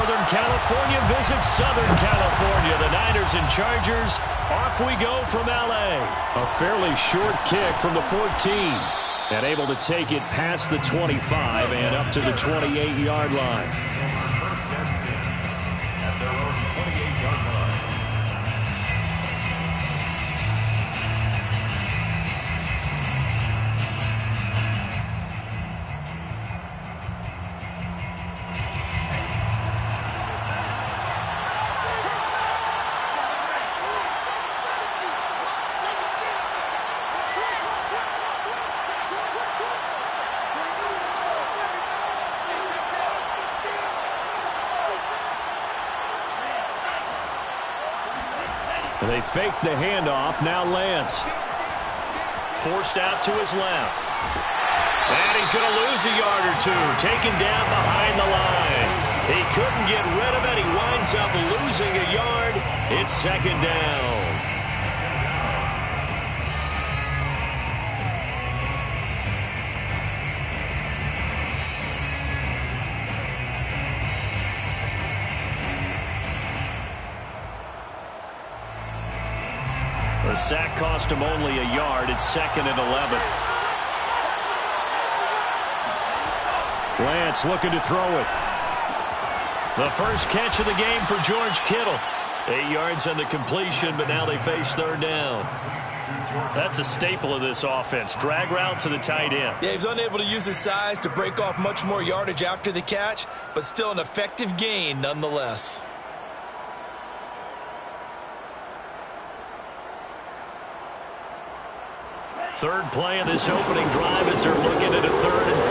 Northern California visits Southern California. The Niners and Chargers, off we go from L.A. A fairly short kick from the 14. And able to take it past the 25 and up to the 28-yard line. First and 10 at their own 28-yard line. They fake the handoff. Now Lance. Forced out to his left. And he's going to lose a yard or two. Taken down behind the line. He couldn't get rid of it. He winds up losing a yard. It's second down. The sack cost him only a yard. It's second and 11. Lance looking to throw it. The first catch of the game for George Kittle. 8 yards on the completion, but now they face third down. That's a staple of this offense. Drag route to the tight end. Yeah, he's unable to use his size to break off much more yardage after the catch, but still an effective gain nonetheless. Third play of this opening drive as they're looking at a 3rd and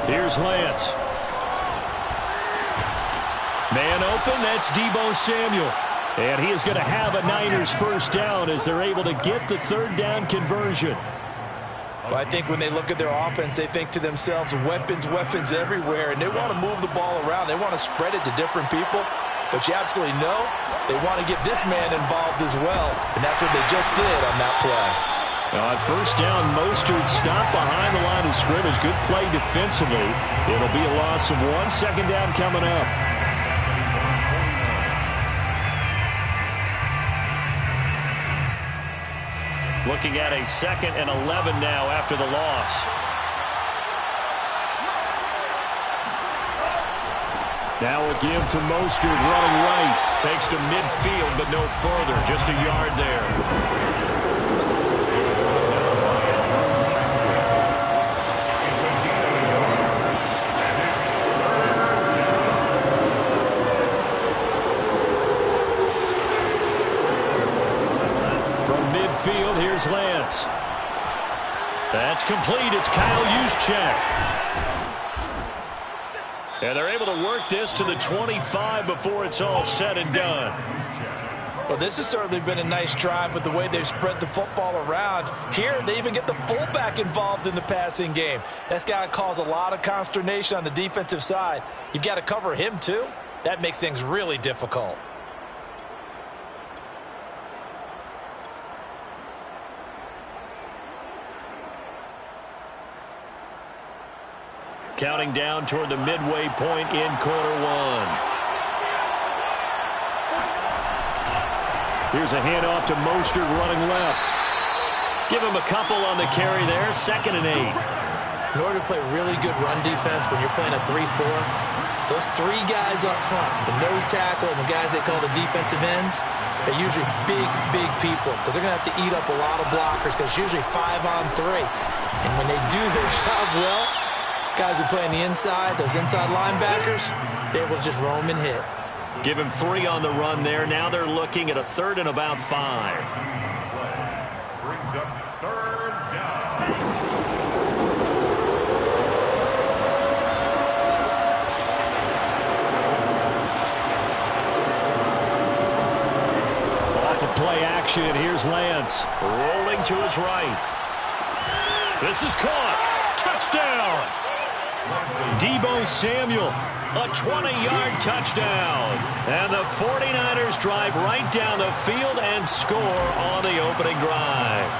3. Here's Lance. Man open, that's Deebo Samuel. And he is going to have a Niners first down as they're able to get the third down conversion. Well, I think when they look at their offense, they think to themselves, weapons, weapons everywhere, and they want to move the ball around. They want to spread it to different people. But you absolutely know they want to get this man involved as well, and that's what they just did on that play. On first down, Mostert stopped behind the line of scrimmage. Good play defensively. It'll be a loss of 1. Second down coming up. Looking at a 2nd and 11 now after the loss. Now a give to Mostert running right. Takes to midfield but no further. Just a yard there. Field, here's Lance. That's complete. It's Kyle Juszczyk. And they're able to work this to the 25 before it's all said and done. Well, this has certainly been a nice drive with the way they've spread the football around. Here, they even get the fullback involved in the passing game. That's got to cause a lot of consternation on the defensive side. You've got to cover him, too. That makes things really difficult. Counting down toward the midway point in quarter 1. Here's a handoff to Mostert running left. Give him a couple on the carry there. 2nd and 8. In order to play really good run defense when you're playing a 3-4, those 3 guys up front, the nose tackle and the guys they call the defensive ends, they're usually big, big people because they're going to have to eat up a lot of blockers because it's usually 5 on 3. And when they do their job well, guys who play on the inside, those inside linebackers, they're able to just roam and hit. Give him 3 on the run there. Now they're looking at a 3rd and about 5. Brings up 3rd down. Off of play action, and here's Lance. Rolling to his right. This is caught. Touchdown. Deebo Samuel, a 20-yard touchdown. And the 49ers drive right down the field and score on the opening drive.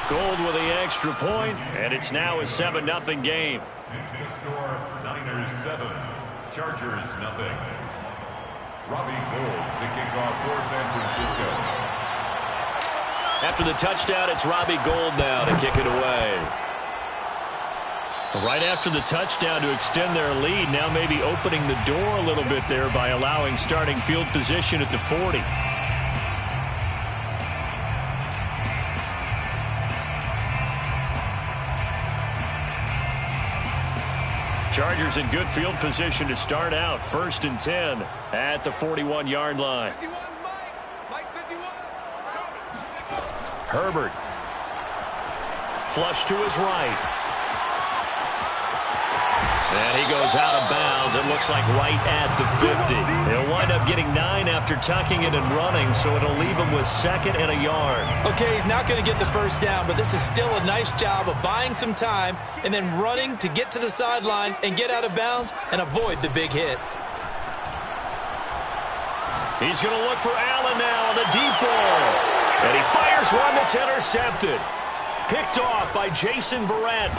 Gold with the extra point, and it's now a 7-0 game. Makes the score Niners 7, Chargers 0. Robbie Gould to kick off for San Francisco. After the touchdown, it's Robbie Gould now to kick it away. Right after the touchdown to extend their lead, now maybe opening the door a little bit there by allowing starting field position at the 40. Chargers in good field position to start out. 1st and 10 at the 41-yard line. Herbert. Flush to his right. And he goes out of bounds. It looks like right at the 50. He'll wind up getting 9 after tucking it and running, so it'll leave him with 2nd and a yard. Okay, he's not going to get the first down, but this is still a nice job of buying some time and then running to get to the sideline and get out of bounds and avoid the big hit. He's going to look for Allen now on the deep ball. And he fires one that's intercepted. Picked off by Jason Verrett.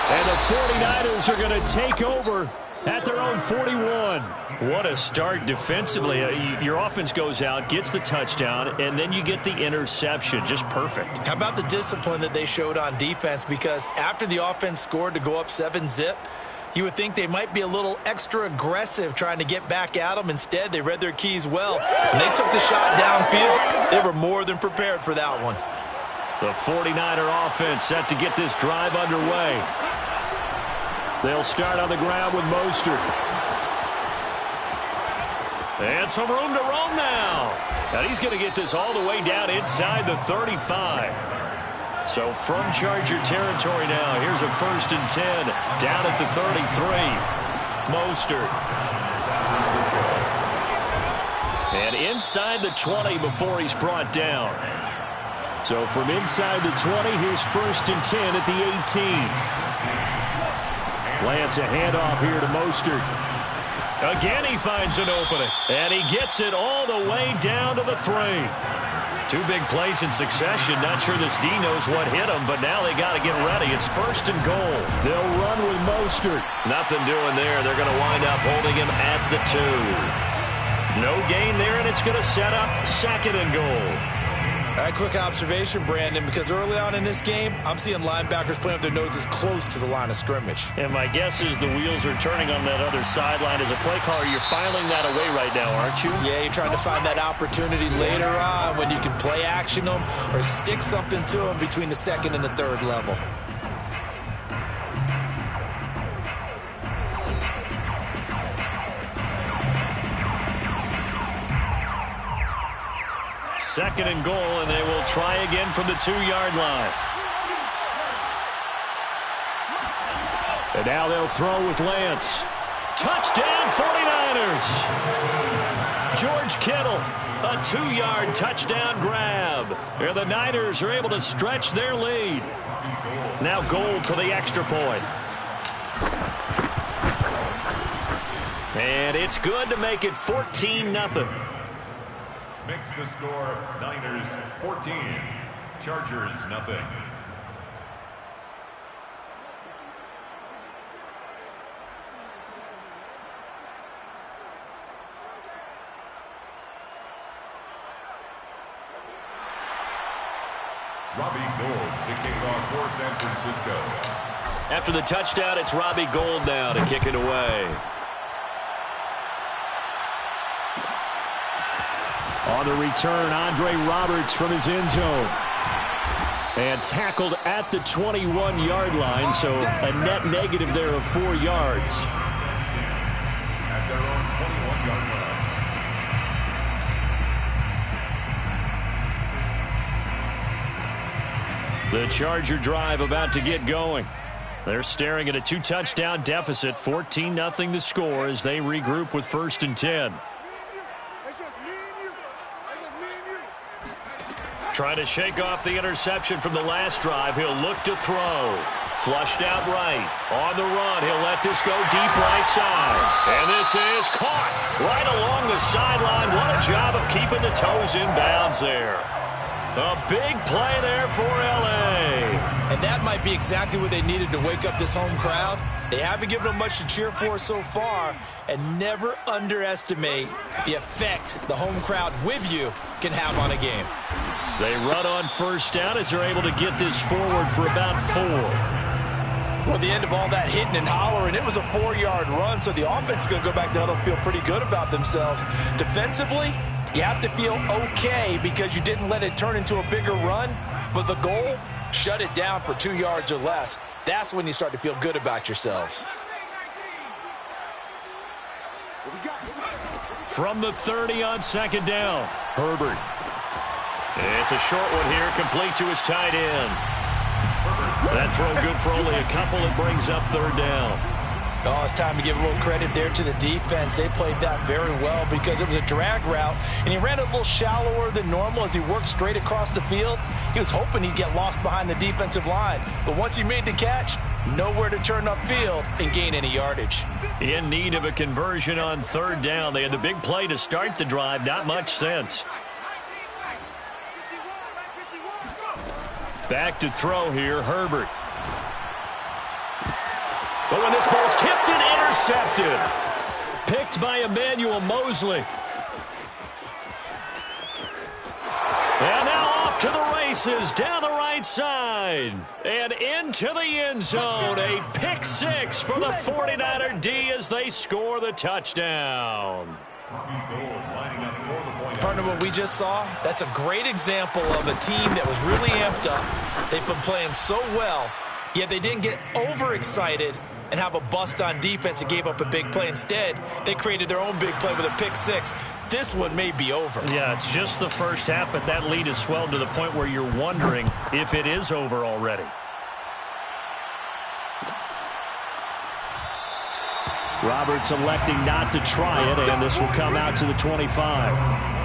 And the 49ers are going to take over at their own 41. What a start defensively. Your offense goes out, gets the touchdown, and then you get the interception. Just perfect. How about the discipline that they showed on defense? Because after the offense scored to go up 7-zip, you would think they might be a little extra aggressive trying to get back at them. Instead, they read their keys well. When they took the shot downfield, they were more than prepared for that one. The 49er offense set to get this drive underway. They'll start on the ground with Mostert. And some room to roam now. And he's going to get this all the way down inside the 35. So from Charger territory now, here's a 1st and 10 down at the 33. Mostert. And inside the 20 before he's brought down. So from inside the 20, here's 1st and 10 at the 18. Lance, a handoff here to Mostert. Again, he finds an opening. And he gets it all the way down to the 3. 2 big plays in succession. Not sure this D knows what hit him, but now they got to get ready. It's 1st and goal. They'll run with Mostert. Nothing doing there. They're going to wind up holding him at the 2. No gain there, and it's going to set up 2nd and goal. All right, quick observation, Brandon, because early on in this game, I'm seeing linebackers playing with their noses close to the line of scrimmage. And my guess is the wheels are turning on that other sideline. As a play caller, you're filing that away right now, aren't you? Yeah, you're trying to find that opportunity later on when you can play action them or stick something to them between the 2nd and the 3rd level. Second and goal, and they will try again from the 2-yard line. And now they'll throw with Lance. Touchdown, 49ers! George Kittle, a 2-yard touchdown grab. And the Niners are able to stretch their lead. Now Gould for the extra point. And it's good to make it 14-0. Makes the score Niners 14, Chargers 0. Robbie Gould to kick off for San Francisco. After the touchdown, it's Robbie Gould now to kick it away. On the return, Andre Roberts from his end zone. And tackled at the 21-yard line, so a net negative there of 4 yards. At their own 21-yard line. The Charger drive about to get going. They're staring at a 2-touchdown deficit, 14-0 the score as they regroup with 1st and 10. Trying to shake off the interception from the last drive. He'll look to throw. Flushed out right. On the run, he'll let this go deep right side. And this is caught right along the sideline. What a job of keeping the toes in bounds there. A big play there for L.A. And that might be exactly what they needed to wake up this home crowd. They haven't given them much to cheer for so far, and never underestimate the effect the home crowd with you can have on a game. They run on first down as they're able to get this forward for about 4. Well, the end of all that hitting and hollering, it was a 4-yard run, so the offense is going to go back to huddle and feel pretty good about themselves. Defensively, you have to feel okay because you didn't let it turn into a bigger run, but the goal, shut it down for 2 yards or less. That's when you start to feel good about yourselves. From the 30 on second down, Herbert. It's a short one here, complete to his tight end. That throw good for only a couple. It brings up third down. Oh, it's time to give a little credit there to the defense. They played that very well because it was a drag route, and he ran a little shallower than normal as he worked straight across the field. He was hoping he'd get lost behind the defensive line, but once he made the catch, nowhere to turn upfield and gain any yardage. In need of a conversion on third down. They had the big play to start the drive. Not much sense. Back to throw here, Herbert. But when this ball's tipped and intercepted. Picked by Emmanuel Mosley. And now off to the races down the right side. And into the end zone. A pick 6 for the 49er D as they score the touchdown. Partner, what we just saw, that's a great example of a team that was really amped up. They've been playing so well, yet they didn't get overexcited and have a bust on defense and gave up a big play. Instead, they created their own big play with a pick 6. This one may be over. Yeah, it's just the first half, but that lead has swelled to the point where you're wondering if it is over already. Roberts electing not to try it, and this will come out to the 25.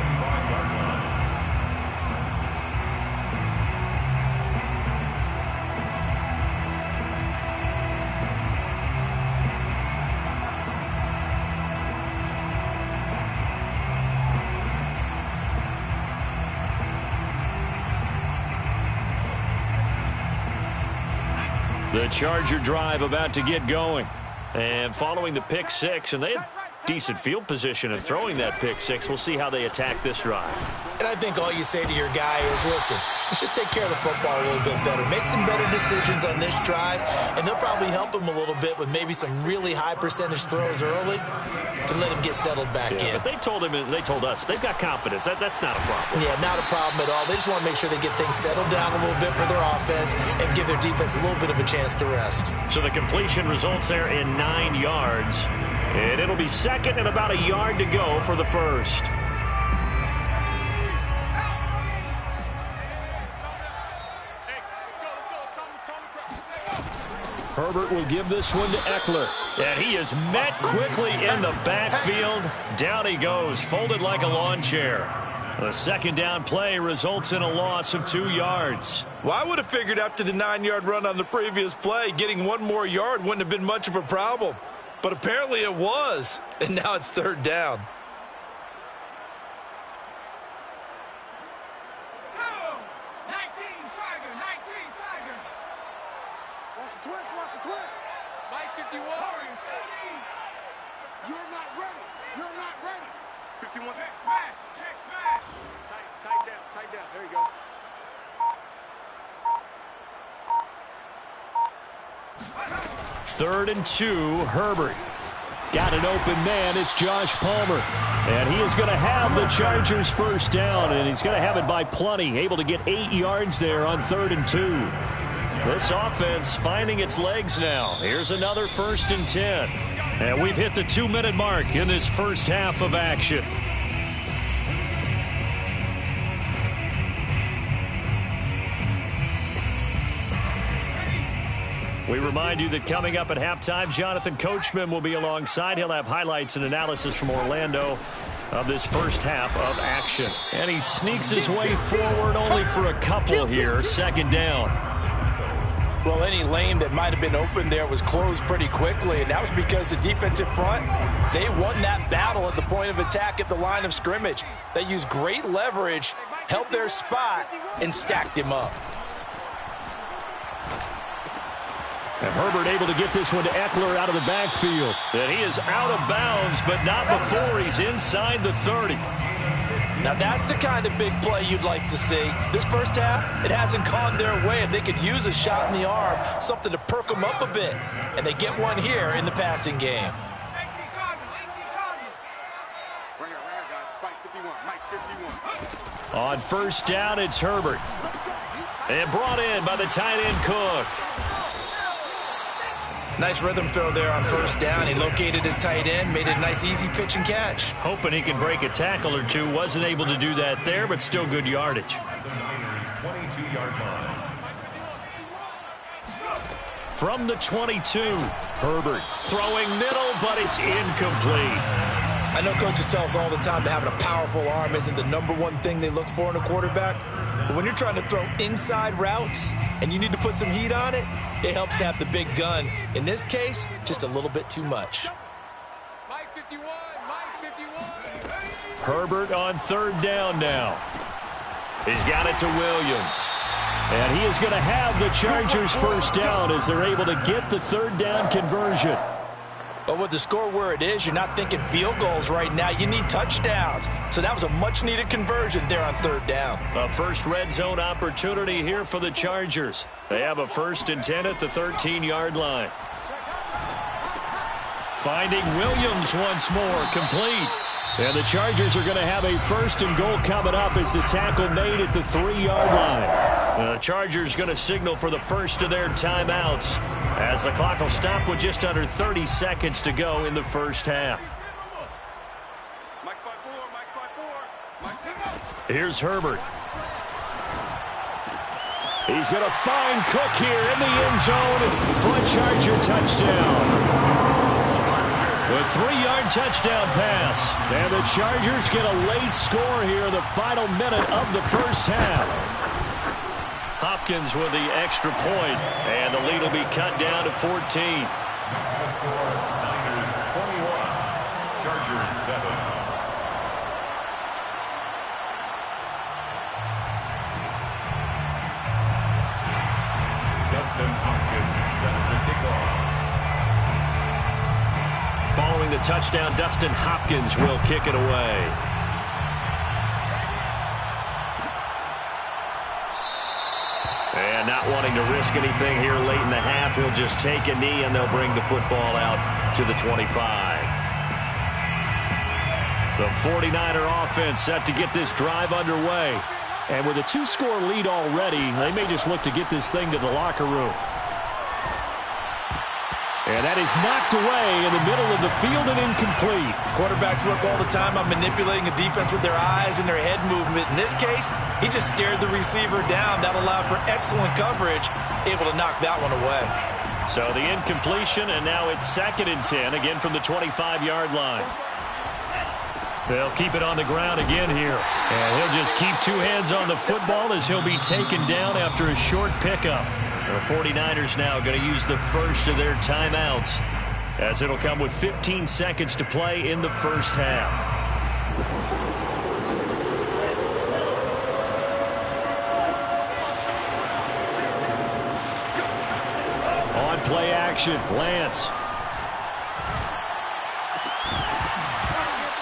The Charger drive about to get going. And following the pick 6, and they had decent field position in throwing that pick 6. We'll see how they attack this drive. And I think all you say to your guy is, listen, let's just take care of the football a little bit better. Make some better decisions on this drive, and they'll probably help him a little bit with maybe some really high percentage throws early to let him get settled back in. But they told him, and they told us, they've got confidence. That's not a problem. Yeah, not a problem at all. They just want to make sure they get things settled down a little bit for their offense and give their defense a little bit of a chance to rest. So the completion results there in 9 yards. And it'll be second and about a yard to go for the first. Herbert will give this one to Eckler. And he is met quickly in the backfield. Down he goes, folded like a lawn chair. The second down play results in a loss of 2 yards. Well, I would have figured after the 9-yard run on the previous play, getting 1 more yard wouldn't have been much of a problem. But apparently it was, and now it's third down. Third and 2, Herbert. Got an open man, it's Josh Palmer. And he is going to have the Chargers first down, and he's going to have it by plenty. Able to get 8 yards there on 3rd and 2. This offense finding its legs now. Here's another 1st and 10. And we've hit the 2-minute mark in this first half of action. We remind you that coming up at halftime, Jonathan Coachman will be alongside. He'll have highlights and analysis from Orlando. of this first half of action. And he sneaks his way forward only for a couple here. Second down. Well, any lane that might have been open there was closed pretty quickly, and that was because the defensive front, they won that battle at the point of attack at the line of scrimmage. They used great leverage, held their spot, and stacked him up. And Herbert able to get this one to Eckler out of the backfield. And he is out of bounds, but not before he's inside the 30. Now that's the kind of big play you'd like to see. This first half, it hasn't gone their way, and they could use a shot in the arm, something to perk them up a bit. And they get one here in the passing game. On first down, it's Herbert. And brought in by the tight end Cook. Nice rhythm throw there on first down. He located his tight end, made it a nice easy pitch and catch. Hoping he could break a tackle or two. Wasn't able to do that there, but still good yardage. The Niners' 22-yard line. From the 22, Herbert throwing middle, but it's incomplete. I know coaches tell us all the time that having a powerful arm isn't the #1 thing they look for in a quarterback. But when you're trying to throw inside routes and you need to put some heat on it, it helps have the big gun. In this case, just a little bit too much. Mike 51, Mike 51. Herbert on third down now. He's got it to Williams. And he is going to have the Chargers first down as they're able to get the third down conversion. But with the score where it is, you're not thinking field goals right now. You need touchdowns. So that was a much-needed conversion there on third down. A first red zone opportunity here for the Chargers. They have a 1st and 10 at the 13-yard line. Finding Williams once more, complete. And the Chargers are going to have a 1st and goal coming up as the tackle made at the 3-yard line. The Chargers going to signal for the first of their timeouts as the clock will stop with just under 30 seconds to go in the first half. Here's Herbert. He's going to find Cook here in the end zone for a Charger touchdown. The 3-yard touchdown pass. And the Chargers get a late score here in the final minute of the first half. Hopkins with the extra point, and the lead will be cut down to 14. Maximum score, Niners 21, Chargers 7. Dustin Hopkins set to kick off. Following the touchdown, Dustin Hopkins will kick it away. And not wanting to risk anything here late in the half, he'll just take a knee and they'll bring the football out to the 25. The 49er offense set to get this drive underway. And with a 2-score lead already, they may just look to get this thing to the locker room. And that is knocked away in the middle of the field and incomplete. Quarterbacks work all the time on manipulating a defense with their eyes and their head movement. In this case, he just stared the receiver down. That allowed for excellent coverage, able to knock that one away. So the incompletion, and now it's 2nd and 10, again from the 25-yard line. They'll keep it on the ground again here. And he'll just keep 2 hands on the football as he'll be taken down after a short pickup. The 49ers now going to use the first of their timeouts as it'll come with 15 seconds to play in the first half. On play action, Lance.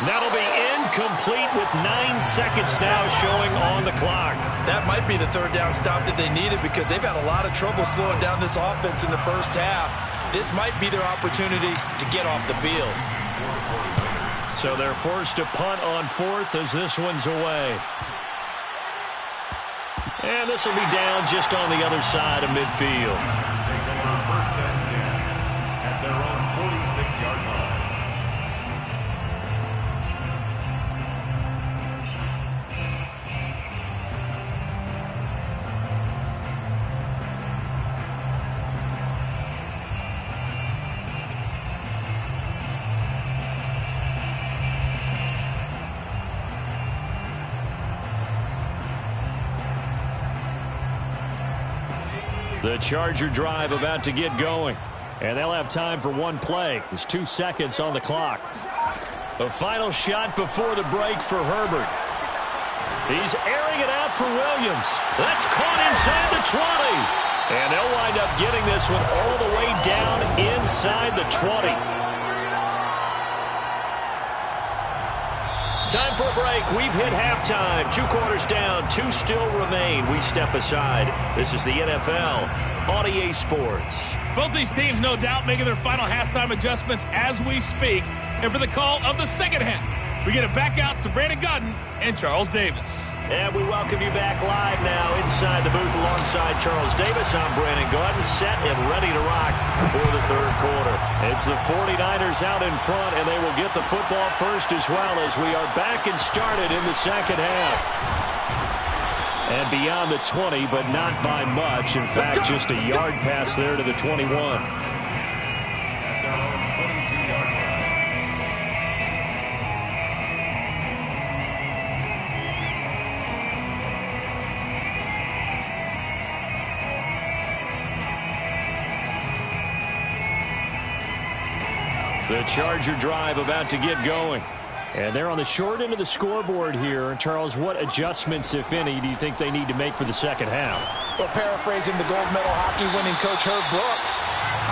That'll be incomplete with 9 seconds now showing on the clock. That might be the third down stop that they needed because they've had a lot of trouble slowing down this offense in the first half. This might be their opportunity to get off the field. So they're forced to punt on 4th as this one's away. And this will be down just on the other side of midfield. Take over 1st and 10 at their own 46-yard line. The Charger drive about to get going. And they'll have time for one play. There's 2 seconds on the clock. The final shot before the break for Herbert. He's airing it out for Williams. That's caught inside the 20. And they'll wind up getting this one all the way down inside the 20. Time for a break. We've hit halftime. 2 quarters down. 2 still remain. We step aside. This is the NFL on EA Sports. Both these teams, no doubt, making their final halftime adjustments as we speak. And for the call of the second half, we get it back out to Brandon Gudden and Charles Davis. And we welcome you back live now inside the booth alongside Charles Davis. I'm Brandon Gudden, set and ready to rock for the third quarter. It's the 49ers out in front, and they will get the football first as well as we are back and started in the second half. And beyond the 20, but not by much. In fact, just a yard pass there to the 21. The Charger drive about to get going. And they're on the short end of the scoreboard here. Charles, what adjustments, if any, do you think they need to make for the second half? Well, paraphrasing the gold medal hockey winning coach Herb Brooks,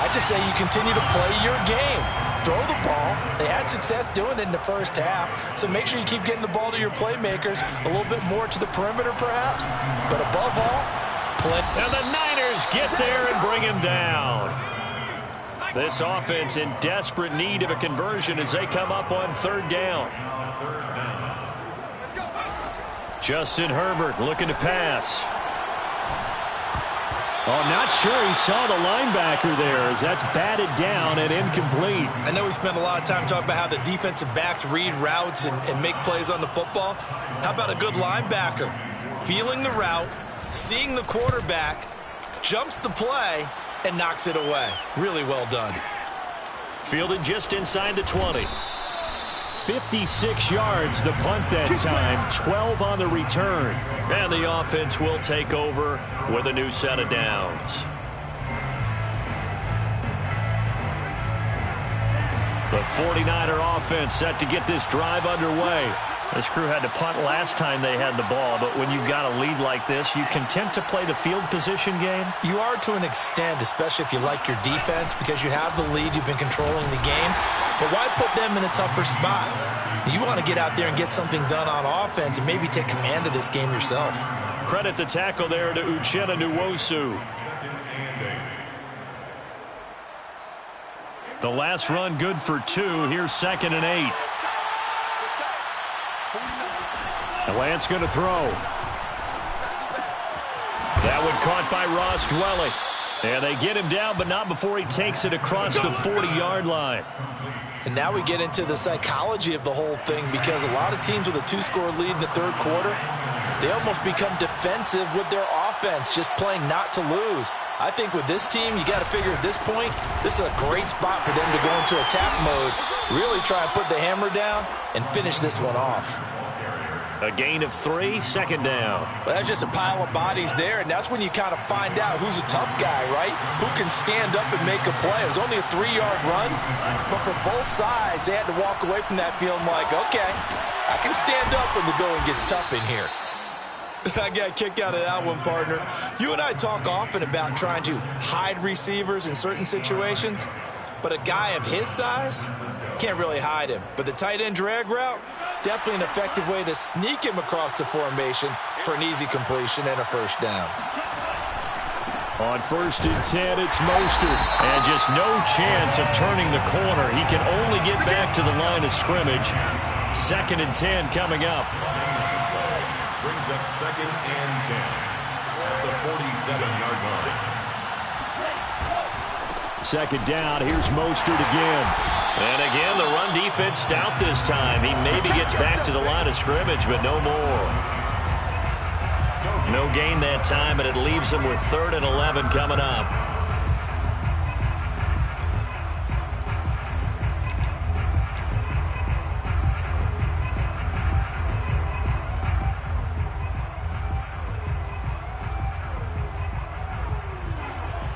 I just say you continue to play your game. Throw the ball. They had success doing it in the first half, so make sure you keep getting the ball to your playmakers, a little bit more to the perimeter perhaps, but above all, play. And the Niners get there and bring him down. This offense in desperate need of a conversion as they come up on third down. Justin Herbert looking to pass. Oh, not sure he saw the linebacker there as that's batted down and incomplete. I know we spent a lot of time talking about how the defensive backs read routes and make plays on the football. How about a good linebacker? Feeling the route, seeing the quarterback, jumps the play, and knocks it away. Really well done. Fielded just inside the 20. 56 yards the punt that time. 12 on the return. And the offense will take over with a new set of downs. The 49er offense set to get this drive underway. This crew had to punt last time they had the ball, but when you've got a lead like this, you content to play the field position game? You are to an extent, especially if you like your defense, because you have the lead, you've been controlling the game. But why put them in a tougher spot? You want to get out there and get something done on offense and maybe take command of this game yourself. Credit the tackle there to Uchenna Nwosu. The last run good for 2. Here's 2nd and 8. And Lance going to throw. That one caught by Ross Dwelly. And they get him down, but not before he takes it across the 40-yard line. And now we get into the psychology of the whole thing, because a lot of teams with a 2-score lead in the third quarter, they almost become defensive with their offense, just playing not to lose. I think with this team, you got to figure at this point, this is a great spot for them to go into attack mode, really try and put the hammer down and finish this one off. A gain of 3, 2nd down. Well, that's just a pile of bodies there, and that's when you kind of find out who's a tough guy, right? Who can stand up and make a play. It was only a 3-yard run, but for both sides, they had to walk away from that feeling like, okay, I can stand up when the going gets tough in here. I got a kick out of that one, partner. You and I talk often about trying to hide receivers in certain situations, but a guy of his size can't really hide him. But the tight end drag route, definitely an effective way to sneak him across the formation for an easy completion and a first down. On 1st and 10, it's Mostert. And just no chance of turning the corner. He can only get back to the line of scrimmage. 2nd and 10 coming up. Brings up 2nd and 10 at the 47-yard line. 2nd down, here's Mostert again. And again, the run defense stout this time. He maybe gets back to the line of scrimmage, but no more. No gain that time, and it leaves him with 3rd and 11 coming up.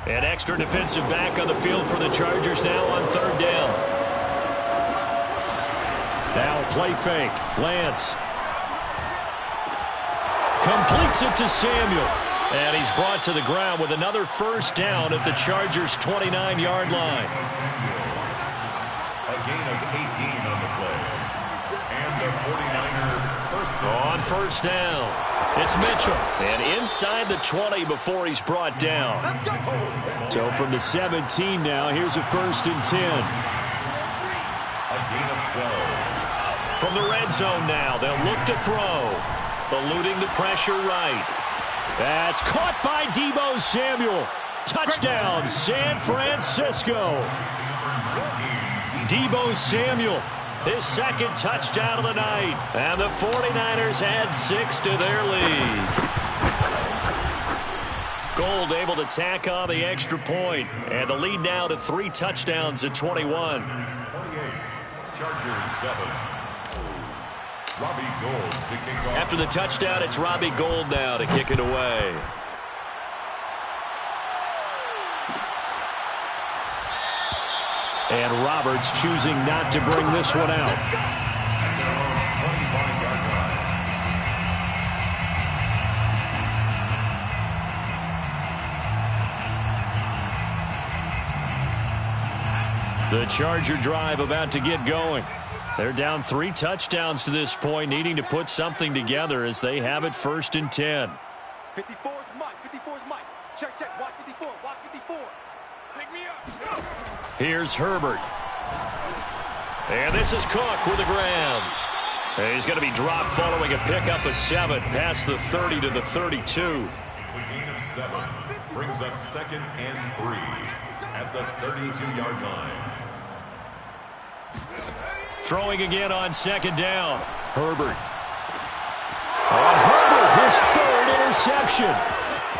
An extra defensive back on the field for the Chargers now on third down. Now play fake. Lance completes it to Samuel. And he's brought to the ground with another first down at the Chargers' 29-yard line. A gain of 18 on the play. And the 49er first down. On first down, it's Mitchell. And inside the 20 before he's brought down. So from the 17 now, here's a 1st and 10. A gain of 12. From the red zone now, they'll look to throw. Eluding the pressure right. That's caught by Deebo Samuel. Touchdown, San Francisco. Deebo Samuel, his second touchdown of the night. And the 49ers add 6 to their lead. Gold able to tack on the extra point. And the lead now to 3 touchdowns at 21. 28. Chargers 7. Robbie Gould to kick off. After the touchdown, it's Robbie Gould now to kick it away. And Roberts choosing not to bring this one out. At their own 25-yard line. The Charger drive about to get going. They're down 3 touchdowns to this point, needing to put something together as they have it 1st and 10. 54's Mike. 54's Mike. Check, check. Watch 54. Watch 54. Pick me up. Here's Herbert. And this is Cook with the ground. And he's going to be dropped following a pickup of 7 past the 30 to the 32. It's a gain of 7. Brings up 2nd and 3 at the 32-yard line. Throwing again on 2nd down. Herbert. On Herbert, his 3rd interception.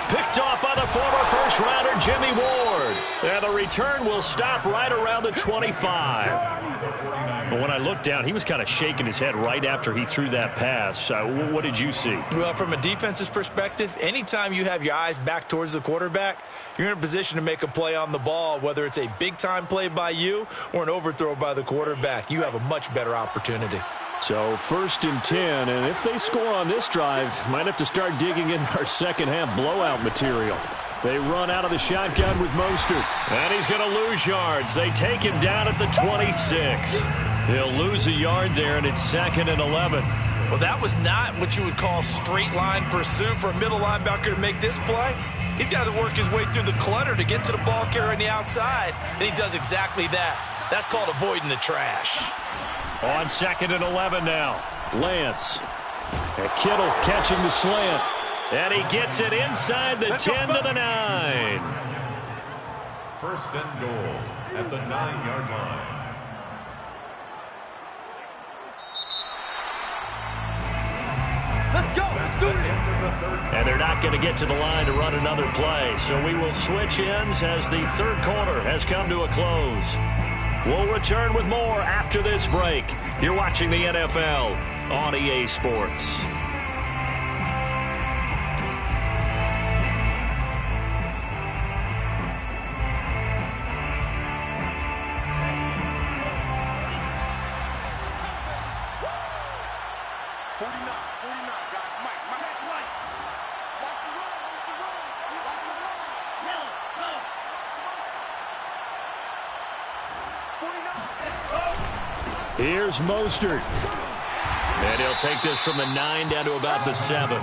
Picked off by the former first-rounder Jimmy Ward. And the return will stop right around the 25. But when I looked down, he was kind of shaking his head right after he threw that pass. What did you see? Well, from a defense's perspective, anytime you have your eyes back towards the quarterback, you're in a position to make a play on the ball, whether it's a big-time play by you or an overthrow by the quarterback. You have a much better opportunity. So 1st and 10, and if they score on this drive, might have to start digging in our second-half blowout material. They run out of the shotgun with Mostert. And he's going to lose yards. They take him down at the 26. He'll lose a yard there, and it's 2nd and 11. Well, that was not what you would call straight-line pursuit for a middle linebacker to make this play. He's got to work his way through the clutter to get to the ball carrier on the outside, and he does exactly that. That's called avoiding the trash. On 2nd and 11 now. Lance. And Kittle catching the slant. And he gets it inside the 10 to the 9. 1st and goal at the 9-yard line. Let's go. Let's do this. And they're not going to get to the line to run another play. So we will switch ends as the 3rd quarter has come to a close. We'll return with more after this break. You're watching the NFL on EA Sports. Here's Mostert. And he'll take this from the 9 down to about the 7.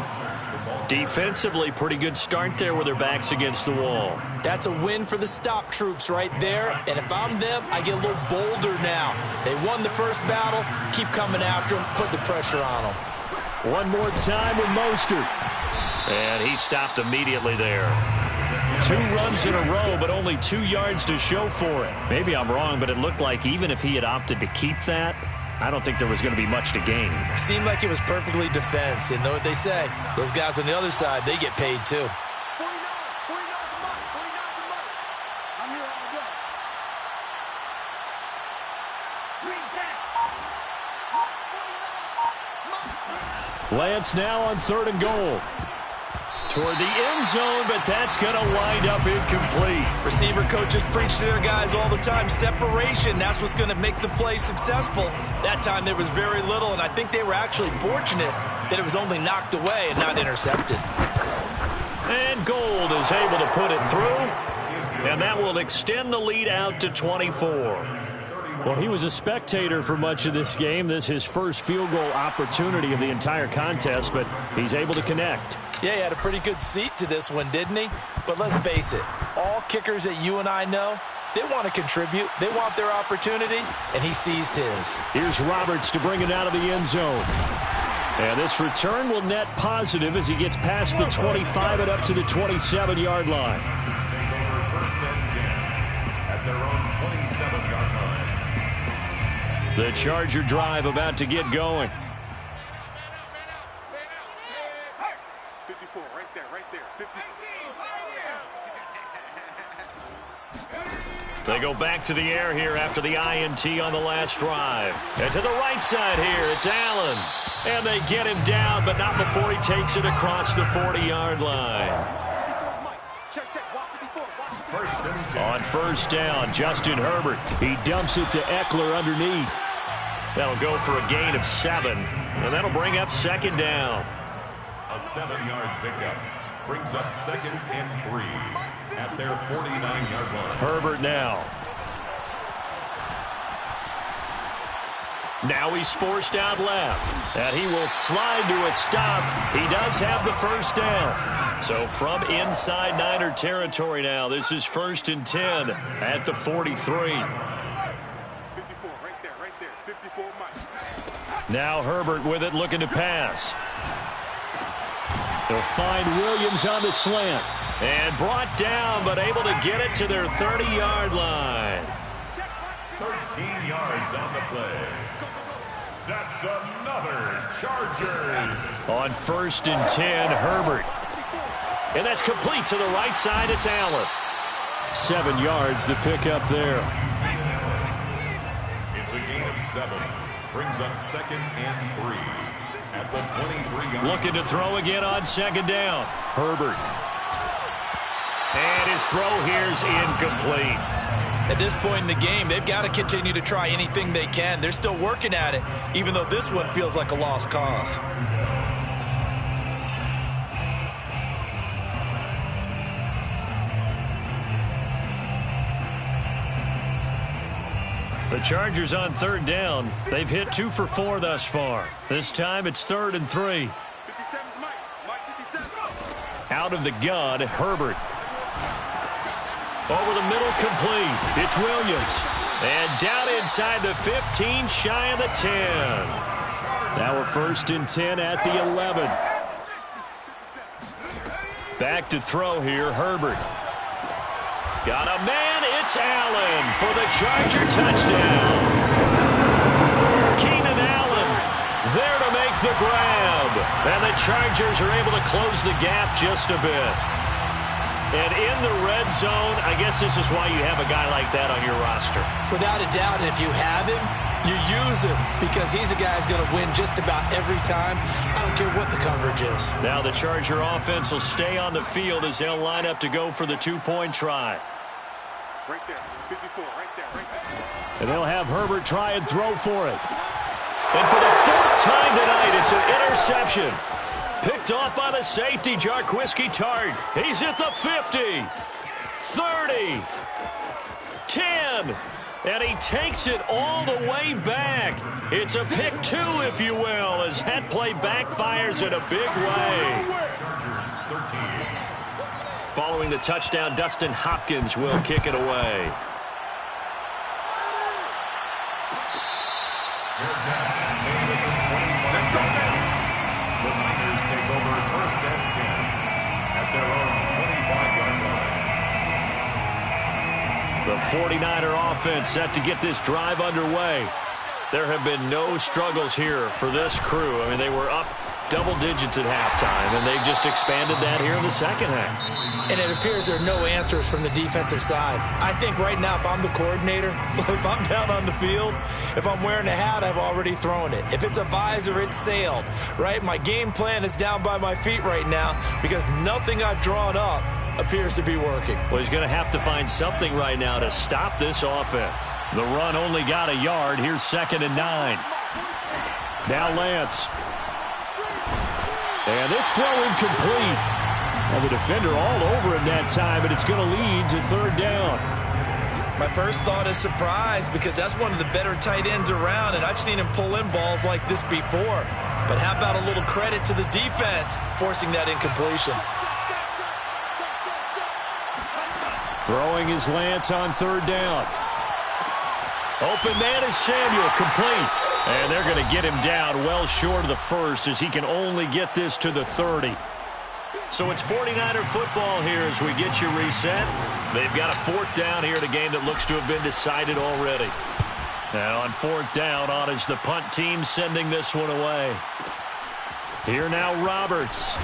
Defensively, pretty good start there with their backs against the wall. That's a win for the stop troops right there. And if I'm them, I get a little bolder now. They won the first battle. Keep coming after them. Put the pressure on them. One more time with Mostert. And he stopped immediately there. 2 runs in a row, but only 2 yards to show for it. Maybe I'm wrong, but it looked like even if he had opted to keep that, I don't think there was going to be much to gain. Seemed like it was perfectly defense. And know what they say? Those guys on the other side, they get paid too. 49's Mike. 49's Mike. I'm here all day. Lance now on 3rd and goal. toward the end zone, but that's going to wind up incomplete. Receiver coaches preach to their guys all the time. Separation, that's what's going to make the play successful. That time there was very little, and I think they were actually fortunate that it was only knocked away and not intercepted. And Gold is able to put it through, and that will extend the lead out to 24. Well, he was a spectator for much of this game. This is his first field goal opportunity of the entire contest, but he's able to connect. Yeah, he had a pretty good seat to this one, didn't he? But let's face it, all kickers that you and I know, they want to contribute. They want their opportunity, and he seized his. Here's Roberts to bring it out of the end zone. And this return will net positive as he gets past the 25 and up to the 27-yard line. First and 10 at their own 27-yard line. The Charger drive about to get going. 54, right there, right there. 50. They go back to the air here after the INT on the last drive. And to the right side here, it's Allen. And they get him down, but not before he takes it across the 40-yard line. On first down, Justin Herbert. He dumps it to Eckler underneath. That'll go for a gain of 7, and that'll bring up second down. A 7-yard pickup brings up second and 3 at their 49-yard line. Herbert now. Now he's forced out left, and he will slide to a stop. He does have the first down. So from inside Niner territory now, this is 1st and 10 at the 43. Now Herbert with it, looking to pass. They'll find Williams on the slant. And brought down, but able to get it to their 30-yard line. 13 yards on the play. That's another Chargers. On 1st and 10, Herbert. And that's complete to the right side. It's Allen. 7 yards to pick up there. It's a gain of 7. Brings up second and 3 at the 23-yard line. Looking to throw again on second down. Herbert. And his throw here's incomplete. At this point in the game, they've got to continue to try anything they can. They're still working at it, even though this one feels like a lost cause. The Chargers on third down. They've hit 2 for 4 thus far. This time it's 3rd and 3. Out of the gun, Herbert. Over the middle, complete. It's Williams. And down inside the 15, shy of the 10. Now we're 1st and 10 at the 11. Back to throw here, Herbert. Got a man, it's Allen for the Charger touchdown. Keenan Allen there to make the grab. And the Chargers are able to close the gap just a bit. And in the red zone, I guess this is why you have a guy like that on your roster. Without a doubt, and if you have him, you use him because he's a guy who's going to win just about every time. I don't care what the coverage is. Now the Charger offense will stay on the field as they'll line up to go for the 2-point try. Right there, 54, right there, right there. And they'll have Herbert try and throw for it. And for the 4th time tonight, it's an interception. Picked off by the safety, Jarquiski Tart. He's at the 50, 30, 10, and he takes it all the way back. It's a pick 2, if you will, as that play backfires in a big way. Chargers 13. Following the touchdown, Dustin Hopkins will kick it away. Let's go now. The Niners take over 1st and 10 at their own 25-yard line. The 49er offense set to get this drive underway. There have been no struggles here for this crew. I mean, they were up double digits at halftime, and they've just expanded that here in the second half. And it appears there are no answers from the defensive side. I think right now, if I'm the coordinator, if I'm down on the field, if I'm wearing a hat, I've already thrown it. If it's a visor, it's sailed, right? My game plan is down by my feet right now because nothing I've drawn up appears to be working. Well, he's going to have to find something right now to stop this offense. The run only got a yard. Here's 2nd and 9. Now Lance. And this throw incomplete. And the defender all over him that time, and it's going to lead to 3rd down. My first thought is surprise because that's one of the better tight ends around, and I've seen him pull in balls like this before. But how about a little credit to the defense forcing that incompletion? Throwing is Lance on 3rd down. Open man is Samuel, complete. And they're going to get him down well short of the first as he can only get this to the 30. So it's 49er football here as we get you reset. They've got a 4th down here in a game that looks to have been decided already. Now on 4th down, on is the punt team sending this one away. Here now Roberts.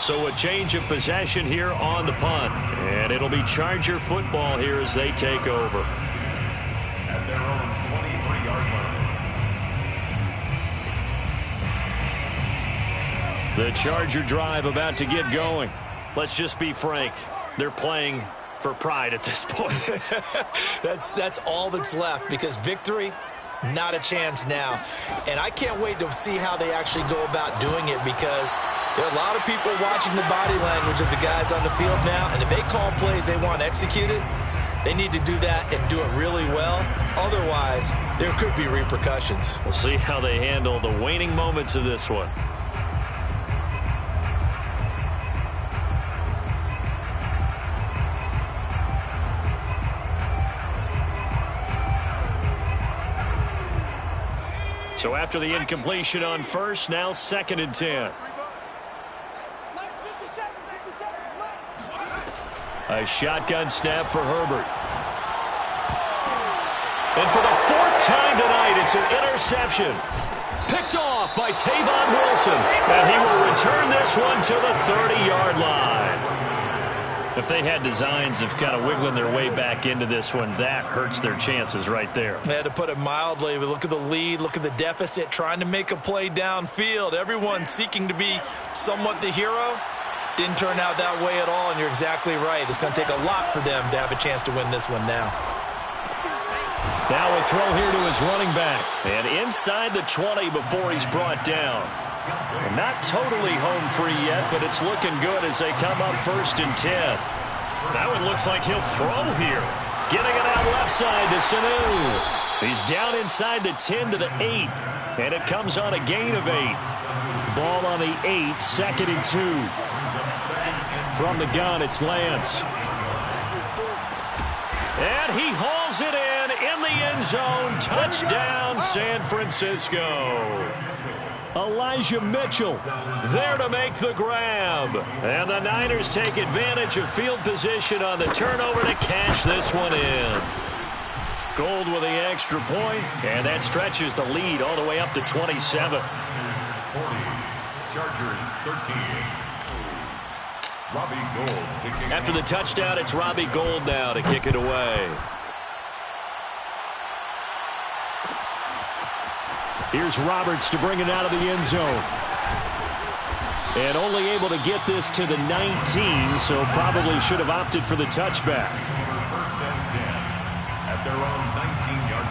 So a change of possession here on the punt. And it'll be Charger football here as they take over. At their own 23-yard line. The Charger drive about to get going. Let's just be frank. They're playing for pride at this point. That's all that's left because victory, not a chance now. And I can't wait to see how they actually go about doing it because there are a lot of people watching the body language of the guys on the field now, and if they call plays they want executed, they need to do that and do it really well. Otherwise, there could be repercussions. We'll see how they handle the waning moments of this one. So after the incompletion on first, now 2nd and 10. A shotgun snap for Herbert. And for the 4th time tonight, it's an interception. Picked off by Tavon Wilson. And he will return this one to the 30-yard line. If they had designs of kind of wiggling their way back into this one, that hurts their chances right there. They had to put it mildly. But look at the lead, look at the deficit, trying to make a play downfield. Everyone seeking to be somewhat the hero. Didn't turn out that way at all, and you're exactly right. It's going to take a lot for them to have a chance to win this one now. Now a throw here to his running back. And inside the 20 before he's brought down. And not totally home free yet, but it's looking good as they come up 1st and 10. That one looks like he'll throw here. Getting it out left side to Sanu. He's down inside the 10 to the 8. And it comes on a gain of 8. Ball on the 8, 2nd and 2. From the gun, it's Lance. And he hauls it in the end zone. Touchdown, San Francisco. Elijah Mitchell there to make the grab. And the Niners take advantage of field position on the turnover to cash this one in. Gold with the extra point, and that stretches the lead all the way up to 27. 40, Chargers 13. Robbie Gould kicking. After the touchdown, it's Robbie Gould now to kick it away. Here's Roberts to bring it out of the end zone. And only able to get this to the 19, so probably should have opted for the touchback. 1st and 10 at their own 19-yard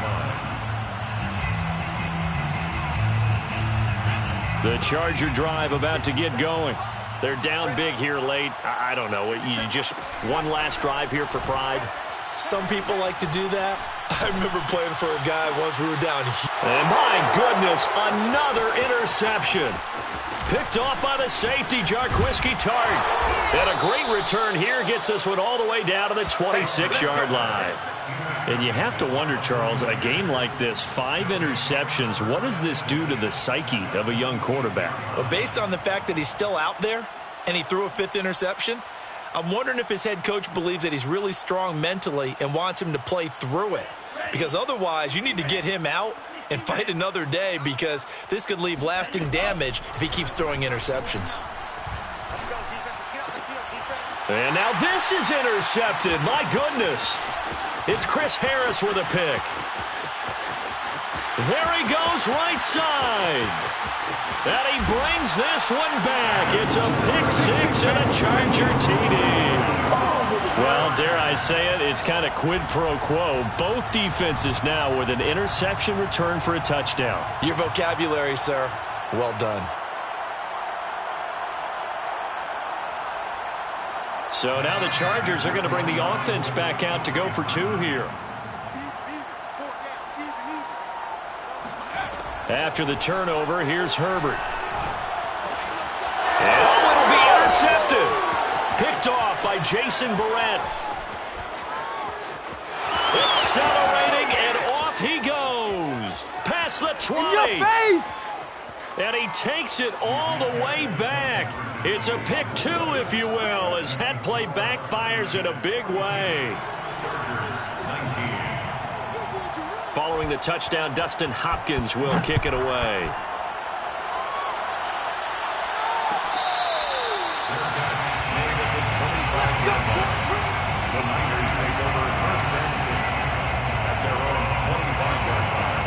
line. The Charger drive about to get going. They're down big here late. I don't know. You just one last drive here for pride. Some people like to do that. I remember playing for a guy once we were down. And my goodness, another interception. Picked off by the safety, Jarquiski Tart. And a great return here gets this one all the way down to the 26-yard line. And you have to wonder, Charles, a game like this, 5 interceptions, what does this do to the psyche of a young quarterback? Well, based on the fact that he's still out there and he threw a 5th interception, I'm wondering if his head coach believes that he's really strong mentally and wants him to play through it. Because otherwise, you need to get him out and fight another day, because this could leave lasting damage if he keeps throwing interceptions. Let's go, defense. Let's get out the field, defense. And now this is intercepted. My goodness. It's Chris Harris with a pick. There he goes, right side. And he brings this one back. It's a pick six and a Charger TD. Well, dare I say it, it's kind of quid pro quo. Both defenses now with an interception return for a touchdown. Your vocabulary, sir. Well done. So now the Chargers are going to bring the offense back out to go for two here. After the turnover, here's Herbert. And it'll be intercepted. Picked off by Jason Verrett. Accelerating, and off he goes. Past the 20. In your face! And he takes it all the way back. It's a pick two, if you will, as that play backfires in a big way. Chargers 19. Following the touchdown, Dustin Hopkins will kick it away. Fair catch made at the 25-yard line. The Niners take over 1st and 10 at their own 25-yard line.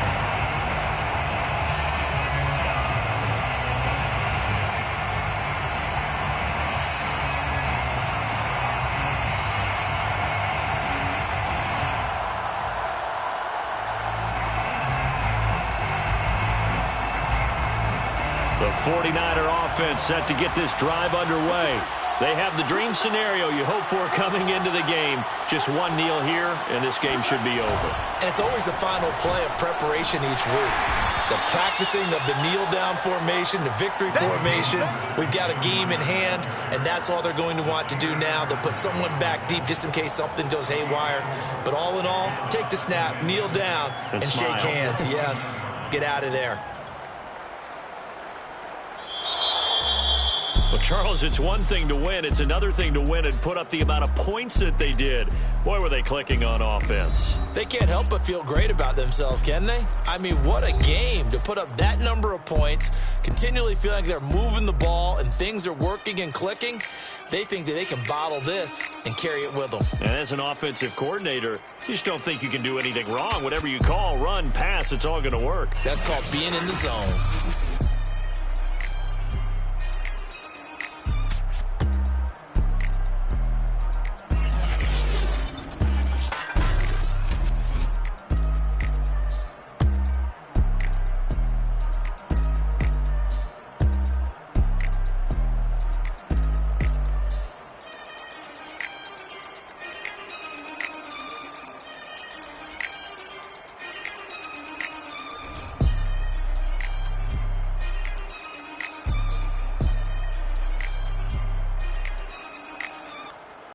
The 49er offense set to get this drive underway. They have the dream scenario you hope for coming into the game. Just one kneel here, and this game should be over. And it's always the final play of preparation each week. The practicing of the kneel-down formation, the victory formation. We've got a game in hand, and that's all they're going to want to do now. They'll put someone back deep just in case something goes haywire. But all in all, take the snap, kneel down, and smile. shake hands. Yes, get out of there. Well, Charles, it's one thing to win. It's another thing to win and put up the amount of points that they did. Boy, were they clicking on offense. They can't help but feel great about themselves, can they? I mean, what a game to put up that number of points, continually feeling like they're moving the ball and things are working and clicking. They think that they can bottle this and carry it with them. And as an offensive coordinator, you just don't think you can do anything wrong. Whatever you call, run, pass, it's all going to work. That's called being in the zone.